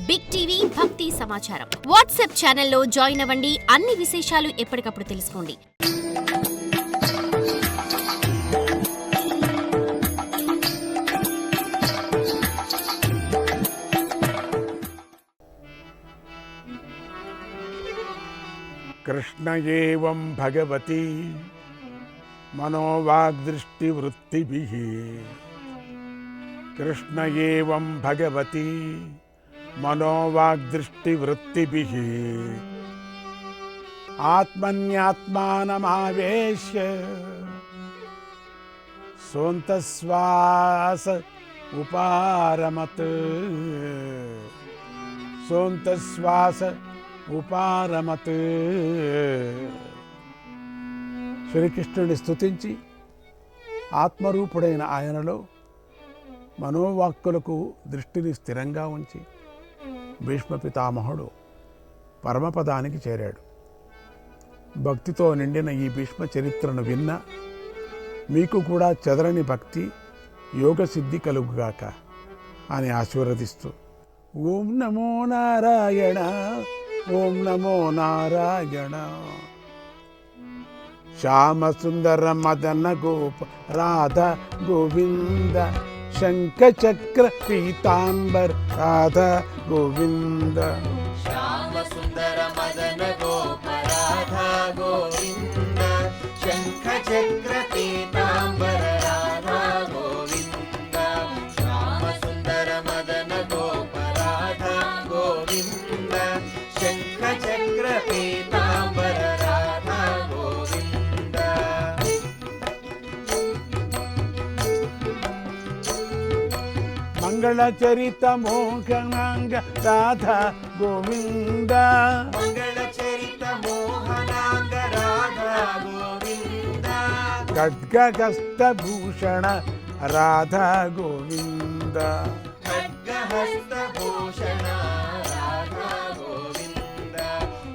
Big TV భక్తి సమాచారం WhatsApp ఛానల్లో జాయిన్ అవ్వండి. అన్ని విశేషాలు ఎప్పటికప్పుడు తెలుసుకోండి. కృష్ణ ఏవం భగవతి మనోవాగ్దృష్టివృత్తిభిః కృష్ణ ఏవం భగవతి మనోవాగ్దృష్టివృత్తిభిః ఆత్మన్యాత్మానమావేశ్య సోంతశ్వాస ఉపారమత్ సోంతశ్వాస ఉపారమత్. శ్రీకృష్ణుడిని స్తుతించి ఆత్మరూపుడైన ఆయనలో మనోవాక్కులకు దృష్టిని స్థిరంగా ఉంచి భీష్మ పితామహుడు పరమపదానికి చేరాడు. భక్తితో నిండిన ఈ భీష్మ చరిత్రను విన్న మీకు కూడా చెదరని భక్తి యోగ సిద్ధి కలుగుగాక అని ఆశీర్వదిస్తూ ఓం నమో నారాయణ ఓం నమో నారాయణ. శ్యామ సుందర మదన గోప రాధ గోవింద శంఖ చక్ర పీతాంబర్ రాధ గోవింద. శ్యామ సుందర మదన గోప రాధ గోవింద శంఖ చక్ర పీతాంబర రాధ గోవింద. శ్యామ సుందర మదన గోప రాధ గోవింద శంఖ చక్ర పీతాంబర రాధ గోవింద. మంగళ చరిత మోహనాంగ రాధ గోవింద. మంగళ చరిత మోహనాంగ రాధ గోవింద. ఖడ్గహస్త భూషణ రాధ గోవింద. ఖడ్గహస్త భూషణ రాధ గోవింద.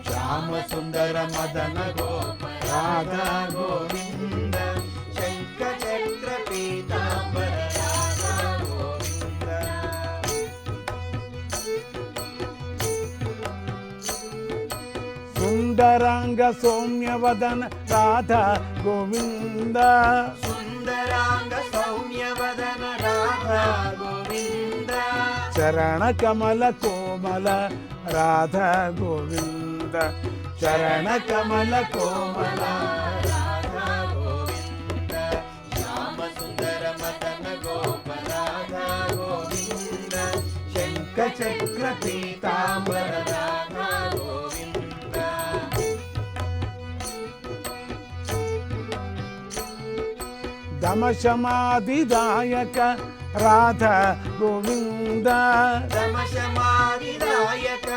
శ్యామ సుందర మదన గోప రాధ గోవింద శంఖ చక్ర పీతాంబర రాధ గోవింద. సుందరాంగ సౌమ్యవదన రాధ గోవింద. సుందరాంగ సౌమ్యవదన రాధ గోవింద. చరణ కమల కోమల రాధ గోవింద. చరణ కమల కోమల రాధ గోవింద. శ్యామ సుందర మదన గోప రాధ గోవింద శంఖ చక్ర పీతాంబర రాధ గోవింద. దమశమాదిదాయక రాధ గోవింద. దమశమాదిదాయక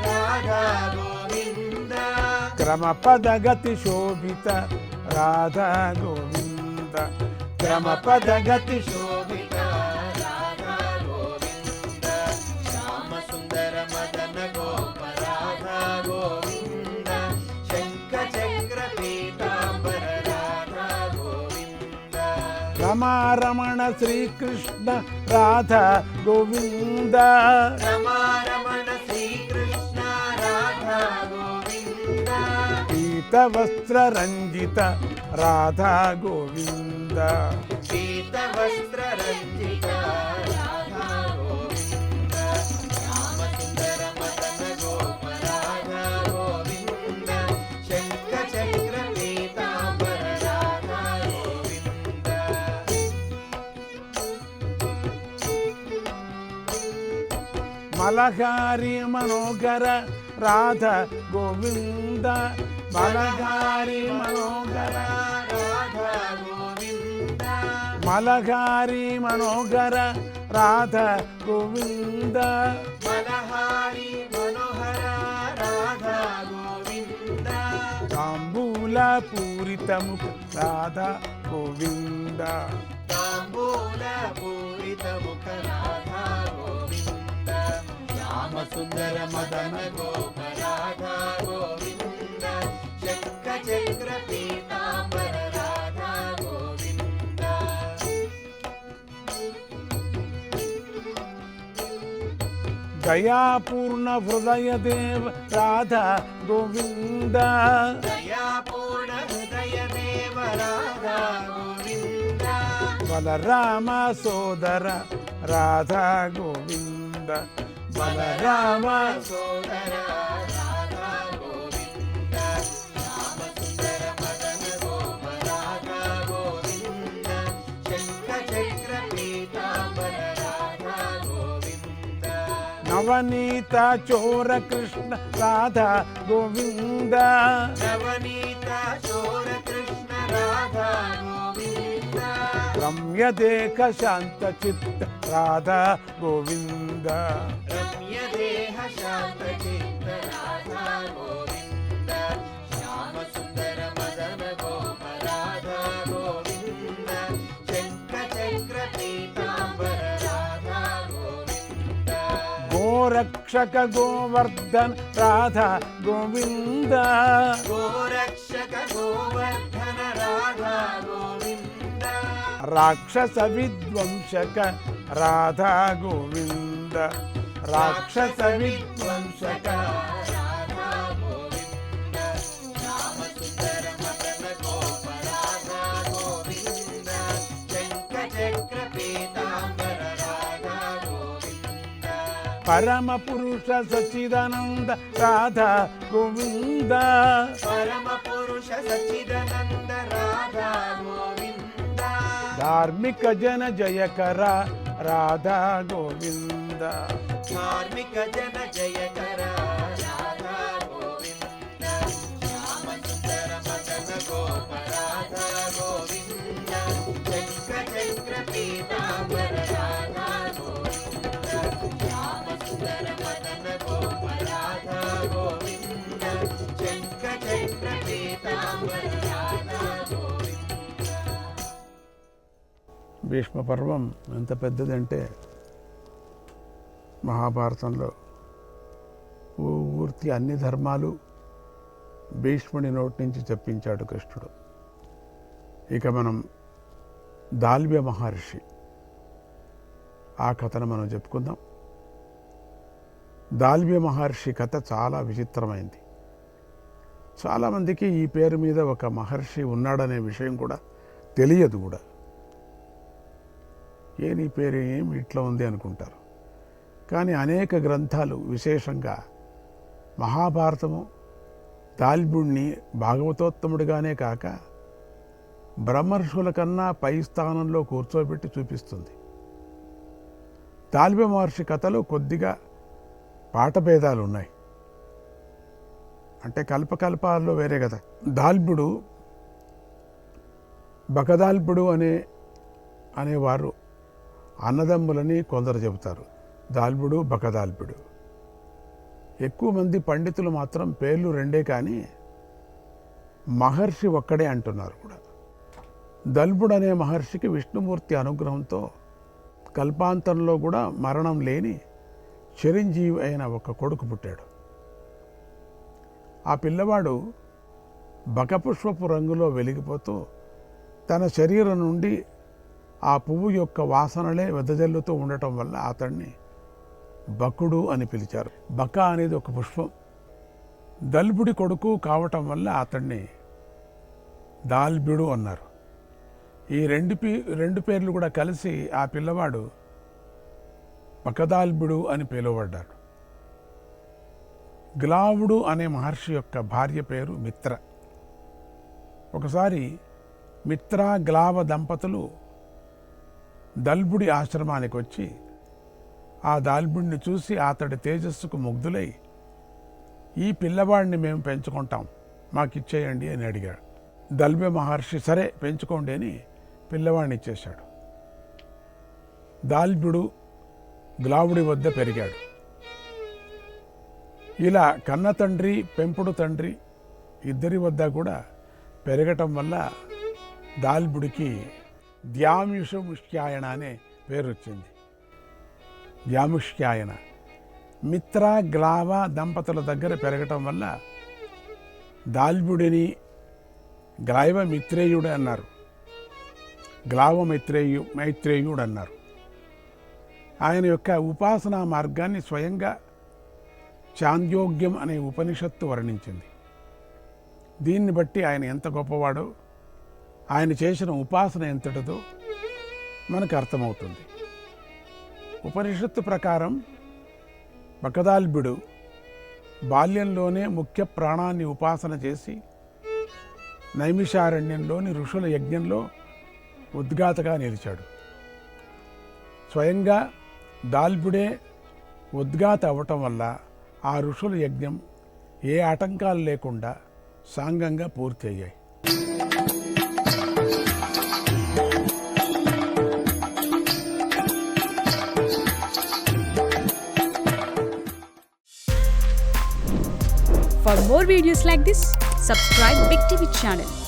రాధ గోవింద. క్రమ పదగతి శోభిత రాధ గోవింద. క్రమ పదగతి శోభిత రాధ గోవింద. శ్యామ సుందర మదన గోప రాధ గోవింద శంఖ చక్ర పీతాంబర రాధ గోవింద. రమారమణ శ్రీకృష్ణ రాధ గోవింద. రమారమణ శ్రీకృష్ణ రాధ గోవింద. పీతవస్త్ర రంజిత రాధ గోవింద. పీతవస్త్ర రంజిత రాధ గోవింద. శ్యామ సుందర మదన గోప రాధ గోవింద శంఖ చక్ర పీతాంబర రాధ గోవింద. మలహారి మనోహర రాధ గోవింద. మలహారి మనోహర రాధ గోవింద. మలహారి మనోహర రాధ గోవింద. మలహారి మనోహర రాధ గోవింద. తాంబూల పూరితము రాధ గోవింద. తాంబూల పూరిత ముఖ రాధ గోవింద. శ్యామ సుందర మదన గోప రాధ గోవింద శంఖ చక్ర పీతాంబర రాధ గోవింద. దయాపూర్ణ హృదయ దేవ రాధా గోవింద దయాపూర్ణ హృదయ దేవ రాధా గోవింద బలరామ సోదర రాధా గోవింద బలరామ సోదర రాధా గోవింద రామ సుందర మదన గోప రాధా గోవింద శంఖ చక్ర పీతాంబర రాధా గోవింద నవనీత చోర కృష్ణ రాధా గోవింద నవనీత చోర కృష్ణ రాధా గోవింద రమ్య దేహ శాంత చిత్త రాధా గోవింద రమ్య దేహ శాంత చిత్త రాధా గోవింద శ్యామ సుందర మదన గోప రాధా గోవింద శంఖ చక్ర పీతాంబర రాధా గోవింద గోరక్షక గోవర్ధన్ రాధా గోవింద గోరక్షక గోవర్ధన రాధా గోవింద రాక్షస విధ్వంసక రాధా గోవింద రాక్షస విధ్వంసక రాధా గోవింద శ్యామ సుందర మదన గోప రాధా గోవింద శంఖ చక్ర పీతాంబర రాధా గోవింద పరమ పురుష సచిదానంద రాధా గోవింద పరమ పురుష సచ్చిదానంద రాధా గోవింద ధార్మిక జన జయకర రాధా గోవింద ధార్మిక జన జయకర రాధా గోవింద శ్యామ సుందర మదన గోప రాధా గోవింద శంఖ చక్ర పీతాంబర రాధా గోవింద శ్యామ సుందర మదన గోప రాధా గోవింద శంఖ చక్ర పీతాంబర రాధా గోవింద భీష్మ పర్వం ఎంత పెద్దదంటే మహాభారతంలో పూర్తి అన్ని ధర్మాలు భీష్ముడి నోటి నుంచి చెప్పించాడు కృష్ణుడు. ఇక మనం దాల్వ్య మహర్షి ఆ కథను మనం చెప్పుకుందాం. దాల్వ్య మహర్షి కథ చాలా విచిత్రమైంది. చాలామందికి ఈ పేరు మీద ఒక మహర్షి ఉన్నాడనే విషయం కూడా తెలియదు కూడా. నీ పేరు ఏమి ఇట్లా ఉంది అనుకుంటారు. కానీ అనేక గ్రంథాలు, విశేషంగా మహాభారతము దాల్వ్యుణ్ణి భాగవతోత్తముడిగానే కాక బ్రహ్మర్షుల కన్నా పై స్థానంలో కూర్చోబెట్టి చూపిస్తుంది. దాల్వ్య మహర్షి కథలో కొద్దిగా పాఠభేదాలు ఉన్నాయి. అంటే కల్పకల్పాల్లో వేరే కదా. దాల్వ్యుడు బకదాల్పుడు అనేవారు అన్నదమ్ములని కొందరు చెబుతారు. దాల్వ్యుడు బకదాల్పుడు. ఎక్కువ మంది పండితులు మాత్రం పేర్లు రెండే కానీ మహర్షి ఒక్కడే అంటున్నారు కూడా. దల్భుడు అనే మహర్షికి విష్ణుమూర్తి అనుగ్రహంతో కల్పాంతంలో కూడా మరణం లేని చిరంజీవి అయిన ఒక కొడుకు పుట్టాడు. ఆ పిల్లవాడు బకపుష్పపు రంగులో వెలిగిపోతూ తన శరీరం నుండి ఆ పువ్వు యొక్క వాసనలే వెదజల్లుతూ ఉండటం వల్ల అతన్ని బకుడు అని పిలిచారు. బక అనేది ఒక పుష్పం. దల్భుడి కొడుకు కావటం వల్ల అతన్ని దాల్భ్యుడు అన్నారు. ఈ రెండు పేర్లు కూడా కలిసి ఆ పిల్లవాడు బకదాల్భ్యుడు అని పిలువబడ్డాడు. గ్లావుడు అనే మహర్షి యొక్క భార్య పేరు మిత్ర. ఒకసారి మిత్ర గ్లావ దంపతులు దల్భుడి ఆశ్రమానికి వచ్చి ఆ దాల్భుడిని చూసి అతడి తేజస్సుకు ముగ్ధులై, ఈ పిల్లవాడిని మేము పెంచుకుంటాం, మాకిచ్చేయండి అని అడిగాడు. దల్భ్య మహర్షి సరే పెంచుకోండి అని పిల్లవాడిని ఇచ్చేశాడు. దాల్భ్యుడు గ్లావుడి వద్ద పెరిగాడు. ఇలా కన్న తండ్రి పెంపుడు తండ్రి ఇద్దరి వద్ద కూడా పెరగటం వల్ల దాల్భ్యుడికి ద్యాముష్యాయన అనే పేరు వచ్చింది. ద్యాముష్యాయన. మిత్ర గ్లావ దంపతుల దగ్గర పెరగటం వల్ల దాల్భ్యుడిని గ్లావ మిత్రేయుడు అన్నారు, గ్లావ మైత్రేయుడు అన్నారు. ఆయన యొక్క ఉపాసనా మార్గాన్ని స్వయంగా చాంద్యోగ్యం అనే ఉపనిషత్తు వర్ణించింది. దీన్ని బట్టి ఆయన ఎంత గొప్పవాడో, ఆయన చేసిన ఉపాసన ఎంతటిదో మనకు అర్థమవుతుంది. ఉపనిషత్తు ప్రకారం బకదాల్భుడు బాల్యంలోనే ముఖ్య ప్రాణాన్ని ఉపాసన చేసి నైమిషారణ్యంలోని ఋషుల యజ్ఞంలో ఉద్గాతగా నిలిచాడు. స్వయంగా దాల్భుడే ఉద్గాత అవ్వటం వల్ల ఆ ఋషుల యజ్ఞం ఏ ఆటంకాలు లేకుండా సాంగంగా పూర్తి అయ్యాయి. For more videos like this, subscribe Big TV channel.